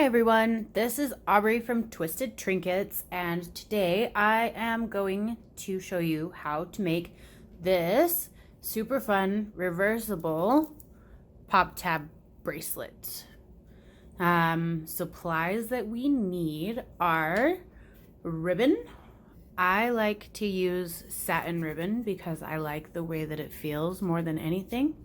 Hi everyone, this is Aubrey from Twisted Trinkets, and today I am going to show you how to make this super fun reversible pop tab bracelet. Supplies that we need are ribbon. I like to use satin ribbon because I like the way that it feels more than anything.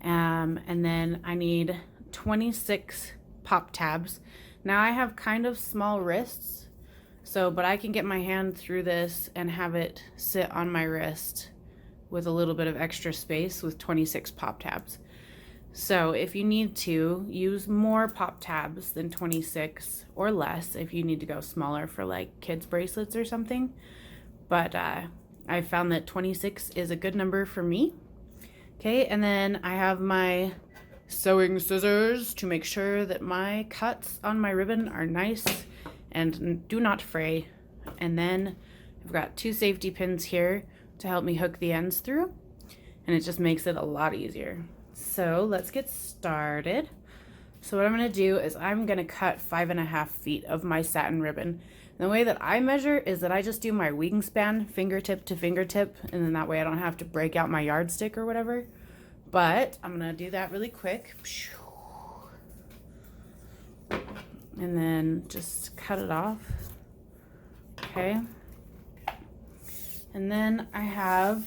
And then I need 26 pop tabs. Now I have kind of small wrists, but I can get my hand through this and have it sit on my wrist with a little bit of extra space with 26 pop tabs. So if you need to use more pop tabs than 26 or less, if you need to go smaller for like kids bracelets or something, but I found that 26 is a good number for me. Okay, and then I have my sewing scissors to make sure that my cuts on my ribbon are nice and do not fray. And then I've got 2 safety pins here to help me hook the ends through, and it just makes it a lot easier. So let's get started. So what I'm going to do is I'm going to cut 5.5 feet of my satin ribbon. And the way that I measure is that I just do my wingspan fingertip to fingertip, and then that way I don't have to break out my yardstick or whatever. But I'm going to do that really quick. And then just cut it off. Okay. And then I have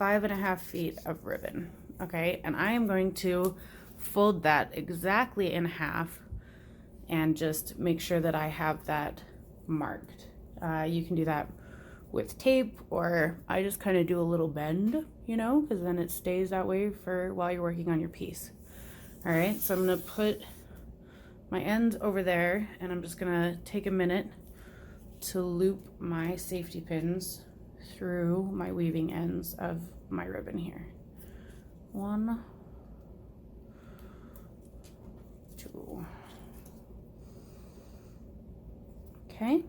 5.5 feet of ribbon. Okay. And I am going to fold that exactly in half and just make sure that I have that marked. You can do that with tape, or I just kind of do a little bend, you know, because then it stays that way for while you're working on your piece. All right, so I'm going to put my end over there, and I'm just going to take a minute to loop my safety pins through my weaving ends of my ribbon here. 1, 2. Okay.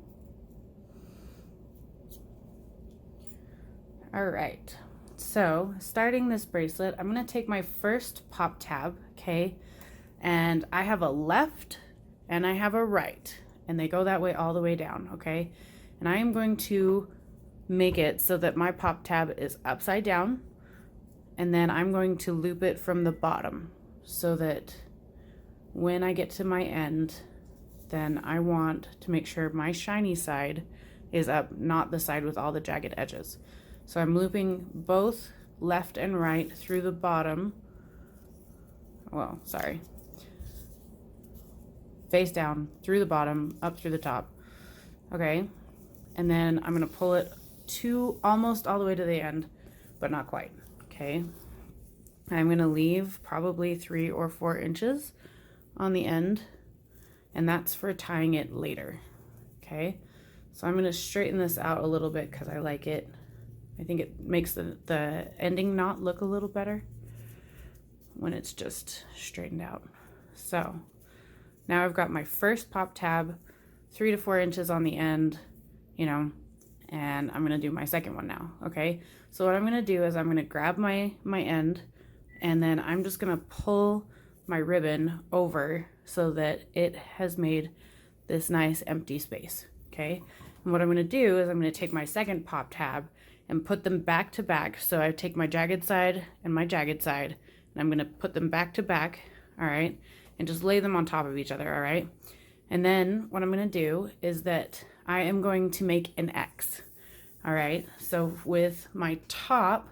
All right, so starting this bracelet, I'm going to take my first pop tab, okay, and I have a left and I have a right, and they go that way all the way down, okay, and I am going to make it so that my pop tab is upside down, and then I'm going to loop it from the bottom so that when I get to my end, then I want to make sure my shiny side is up, not the side with all the jagged edges. So I'm looping both left and right through the bottom. Well, sorry. Face down, through the bottom, up through the top. Okay. And then I'm going to pull it to almost all the way to the end, but not quite. Okay. I'm going to leave probably 3 or 4 inches on the end, and that's for tying it later. Okay. So I'm going to straighten this out a little bit because I like it. I think it makes the ending knot look a little better when it's just straightened out. So now I've got my first pop tab, 3 to 4 inches on the end, you know, and I'm going to do my second one now. Okay. So what I'm going to do is I'm going to grab my end, and then I'm just going to pull my ribbon over so that it has made this nice empty space. Okay. And what I'm going to do is I'm going to take my second pop tab and put them back to back. So I take my jagged side and my jagged side, and I'm going to put them back to back, all right, and just lay them on top of each other, all right? And then what I'm going to do is that I am going to make an X, all right? So with my top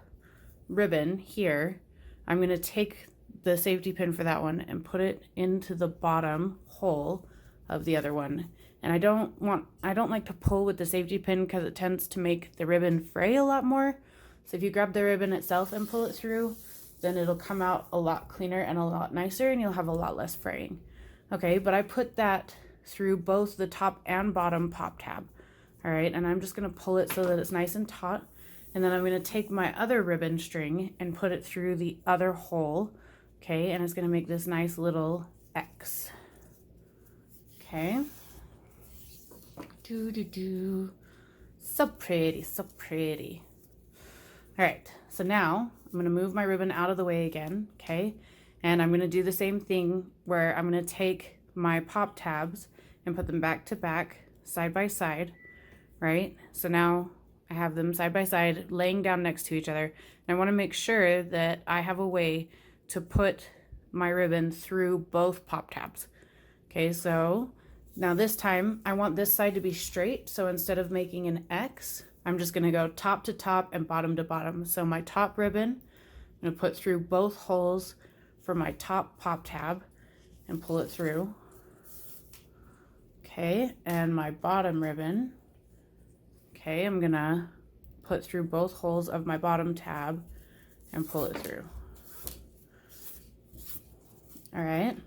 ribbon here, I'm going to take the safety pin for that one and put it into the bottom hole of the other one. And I don't like to pull with the safety pin because it tends to make the ribbon fray a lot more. So if you grab the ribbon itself and pull it through, then it'll come out a lot cleaner and a lot nicer, and you'll have a lot less fraying. Okay, but I put that through both the top and bottom pop tab. All right, and I'm just going to pull it so that it's nice and taut. And then I'm going to take my other ribbon string and put it through the other hole. Okay, and it's going to make this nice little X. Okay. So pretty, so pretty. All right, so now I'm going to move my ribbon out of the way again, okay? And I'm going to do the same thing where I'm going to take my pop tabs and put them back to back, side by side, right? So now I have them side by side laying down next to each other. And I want to make sure that I have a way to put my ribbon through both pop tabs. Okay, so now this time I want this side to be straight. So instead of making an X, I'm just going to go top to top and bottom to bottom. So my top ribbon, I'm going to put through both holes for my top pop tab and pull it through. Okay, and my bottom ribbon, okay, I'm going to put through both holes of my bottom tab and pull it through. All right,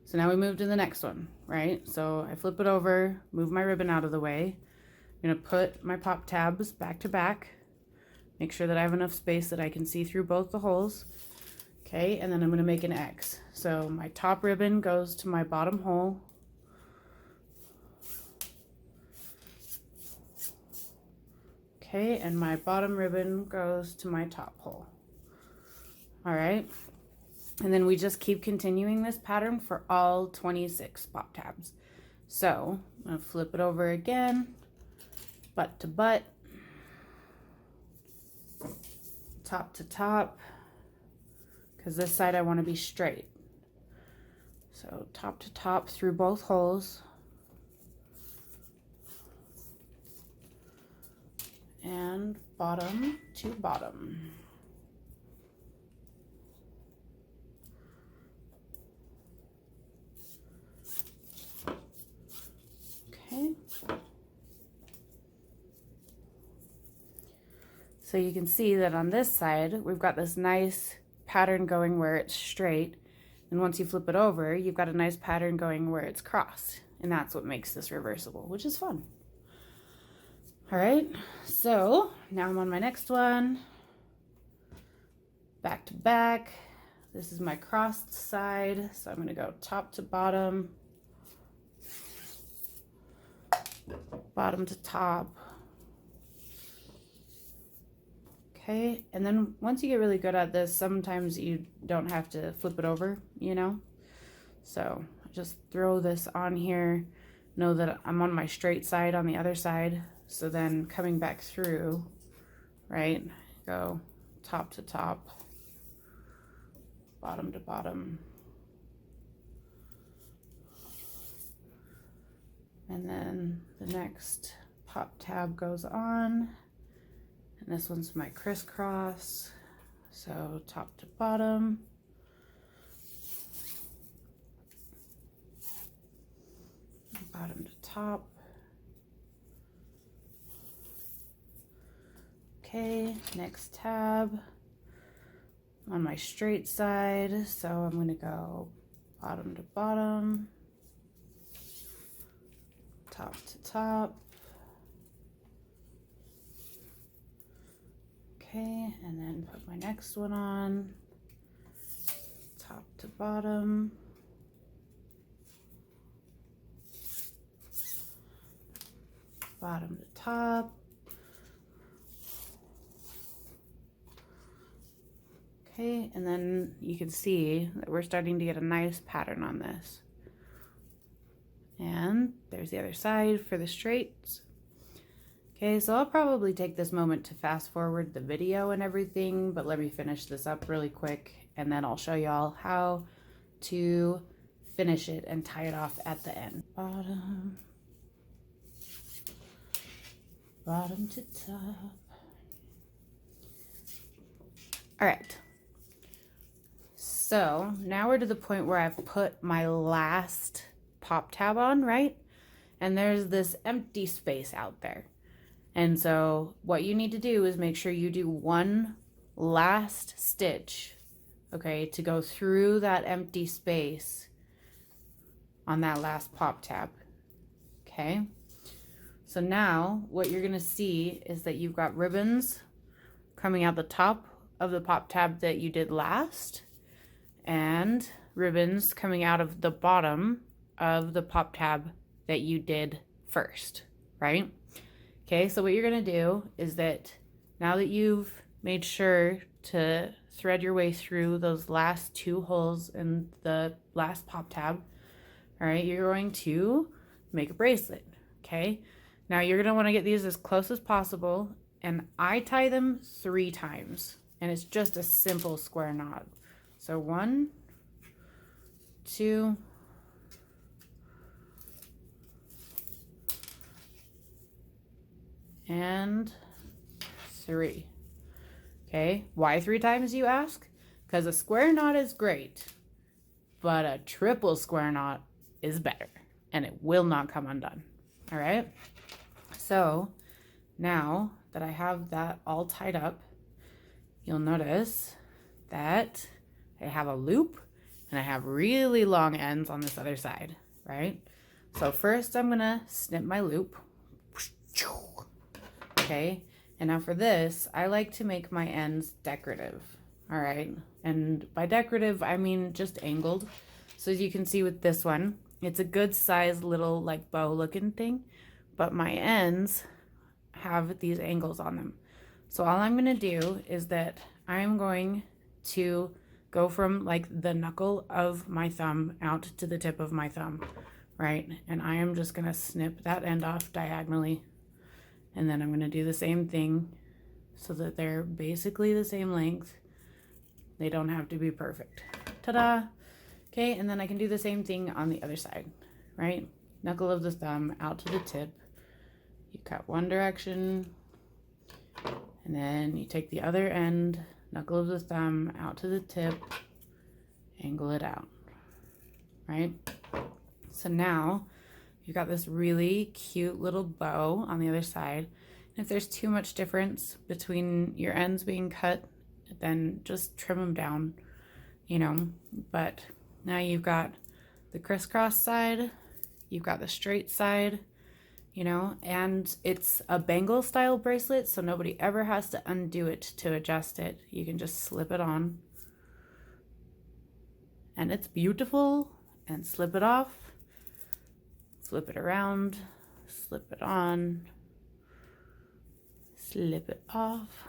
so now we move to the next one, right? So I flip it over, move my ribbon out of the way. I'm gonna put my pop tabs back to back, make sure that I have enough space that I can see through both the holes. Okay, and then I'm gonna make an X. So my top ribbon goes to my bottom hole. Okay, and my bottom ribbon goes to my top hole. All right. And then we just keep continuing this pattern for all 26 pop tabs. So I'm gonna flip it over again, butt to butt, top to top, because this side I want to be straight. So top to top through both holes. And bottom to bottom. Okay. So you can see that on this side, we've got this nice pattern going where it's straight. And once you flip it over, you've got a nice pattern going where it's crossed. And that's what makes this reversible, which is fun. All right, so now I'm on my next one. Back to back. This is my crossed side. So I'm gonna go top to bottom, bottom to top. Okay, and then once you get really good at this, sometimes you don't have to flip it over, you know? So just throw this on here, know that I'm on my straight side on the other side. So then coming back through, right, go top to top, bottom to bottom. And then the next pop tab goes on. And this one's my crisscross. So top to bottom. Bottom to top. Okay, next tab. On my straight side, so I'm gonna go bottom to bottom, top to top. Okay, and then put my next one on, top to bottom. Bottom to top. Okay, and then you can see that we're starting to get a nice pattern on this. And there's the other side for the straights. Okay, so I'll probably take this moment to fast forward the video and everything, but let me finish this up really quick and then I'll show y'all how to finish it and tie it off at the end. Bottom, bottom to top. All right. So now we're to the point where I've put my last pop tab on, right? And there's this empty space out there. And so what you need to do is make sure you do one last stitch, okay, to go through that empty space on that last pop tab, okay? So now what you're gonna see is that you've got ribbons coming out the top of the pop tab that you did last, and ribbons coming out of the bottom of the pop tab that you did first, right? Okay, so what you're gonna do is that now that you've made sure to thread your way through those last two holes in the last pop tab, All right, you're going to make a bracelet, okay? Now you're gonna wanna get these as close as possible, and I tie them 3 times, and it's just a simple square knot. So 1, 2, and 3. Okay, why 3 times, you ask? Because a square knot is great, but a triple square knot is better, and it will not come undone. All right, so now that I have that all tied up, you'll notice that I have a loop and I have really long ends on this other side, right? So first I'm gonna snip my loop. Okay, and now for this, I like to make my ends decorative, all right? And by decorative, I mean just angled. So as you can see with this one, it's a good size little like bow looking thing, but my ends have these angles on them. So all I'm gonna do is that I'm going to go from like the knuckle of my thumb out to the tip of my thumb, right? And I am just gonna snip that end off diagonally. And then I'm going to do the same thing so that they're basically the same length. They don't have to be perfect. Ta-da! Okay, and then I can do the same thing on the other side, right? Knuckle of the thumb out to the tip. You cut one direction, and then you take the other end, knuckle of the thumb out to the tip, angle it out, right? So now you've got this really cute little bow on the other side. And if there's too much difference between your ends being cut, then just trim them down, you know. But now you've got the crisscross side, you've got the straight side, you know, and it's a bangle style bracelet, so nobody ever has to undo it to adjust it. You can just slip it on. And it's beautiful, and slip it off. Flip it around, slip it on, slip it off,